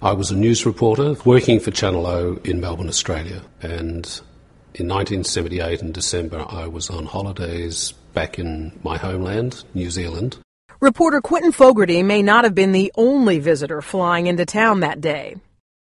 I was a news reporter working for Channel O in Melbourne, Australia, and in 1978 in December I was on holidays back in my homeland, New Zealand. Reporter Quentin Fogarty may not have been the only visitor flying into town that day.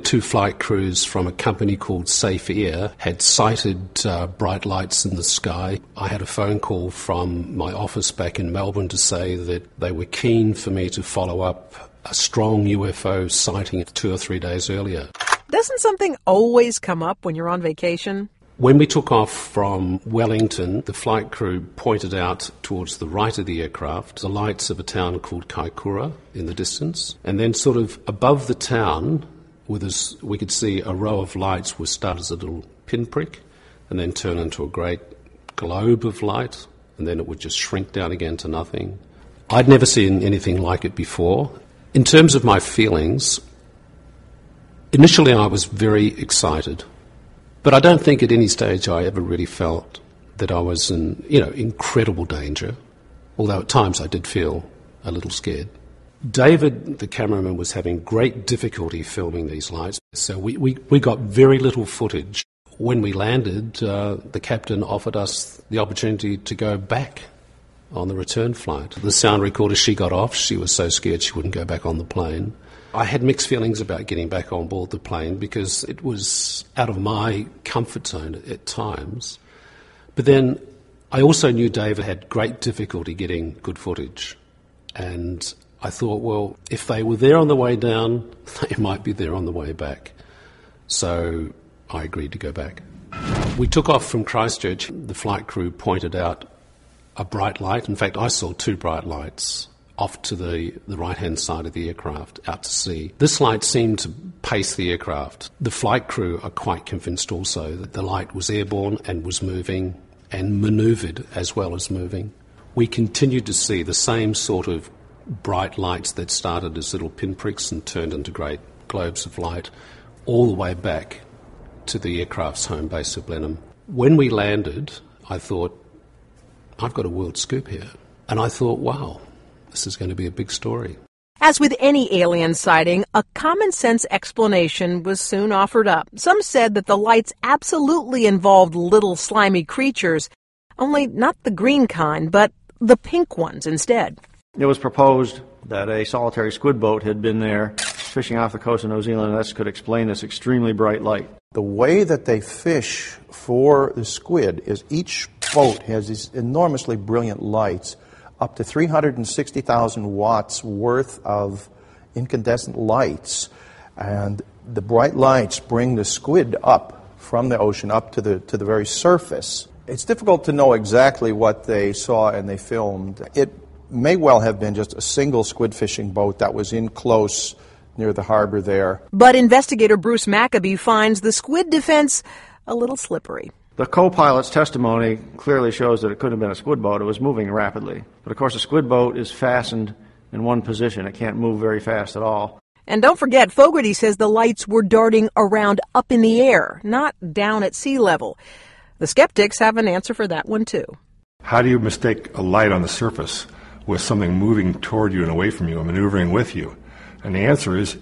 2 flight crews from a company called Safe Air had sighted bright lights in the sky. I had a phone call from my office back in Melbourne to say that they were keen for me to follow up a strong UFO sighting 2 or 3 days earlier. Doesn't something always come up when you're on vacation? When we took off from Wellington, the flight crew pointed out towards the right of the aircraft the lights of a town called Kaikoura in the distance. And then sort of above the town, we could see a row of lights would start as a little pinprick and then turn into a great globe of light, and then it would just shrink down again to nothing. I'd never seen anything like it before. In terms of my feelings, initially I was very excited. But I don't think at any stage I ever really felt that I was in, incredible danger, although at times I did feel a little scared. David, the cameraman, was having great difficulty filming these lights, so we got very little footage. When we landed, the captain offered us the opportunity to go back on the return flight. The sound recorder, she got off. She was so scared she wouldn't go back on the plane. I had mixed feelings about getting back on board the plane because it was out of my comfort zone at times. But then I also knew David had great difficulty getting good footage. And I thought, well, if they were there on the way down, they might be there on the way back. So I agreed to go back. We took off from Christchurch. The flight crew pointed out a bright light. In fact, I saw 2 bright lights off to the right-hand side of the aircraft, out to sea. This light seemed to pace the aircraft. The flight crew are quite convinced also that the light was airborne and was moving and manoeuvred as well as moving. We continued to see the same sort of bright lights that started as little pinpricks and turned into great globes of light all the way back to the aircraft's home base of Blenheim. When we landed, I thought, I've got a world scoop here. And I thought, wow, this is going to be a big story. As with any alien sighting, a common-sense explanation was soon offered up. Some said that the lights absolutely involved little slimy creatures, only not the green kind, but the pink ones instead. It was proposed that a solitary squid boat had been there fishing off the coast of New Zealand, and this could explain this extremely bright light. The way that they fish for the squid is each boat has these enormously brilliant lights, up to 360,000 watts worth of incandescent lights. And the bright lights bring the squid up from the ocean up to the very surface. It's difficult to know exactly what they saw and they filmed. It may well have been just a single squid fishing boat that was in close near the harbor there. But investigator Bruce Maccabee finds the squid defense a little slippery. The co-pilot's testimony clearly shows that it could have been a squid boat. It was moving rapidly. But of course, a squid boat is fastened in one position. It can't move very fast at all. And don't forget, Fogarty says the lights were darting around up in the air, not down at sea level. The skeptics have an answer for that one, too. How do you mistake a light on the surface with something moving toward you and away from you and maneuvering with you? And the answer is,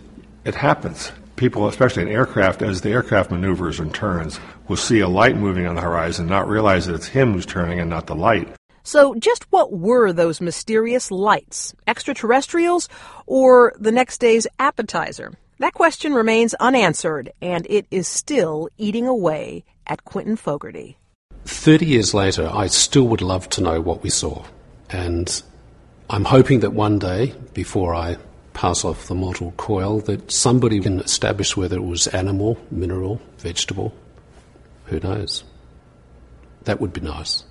it happens. People, especially in aircraft, as the aircraft maneuvers and turns, will see a light moving on the horizon, not realize that it's him who's turning and not the light. So just what were those mysterious lights? Extraterrestrials or the next day's appetizer? That question remains unanswered, and it is still eating away at Quentin Fogarty. 30 years later, I still would love to know what we saw. And I'm hoping that one day, before I pass off the mortal coil, that somebody can establish whether it was animal, mineral, vegetable. Who knows? That would be nice.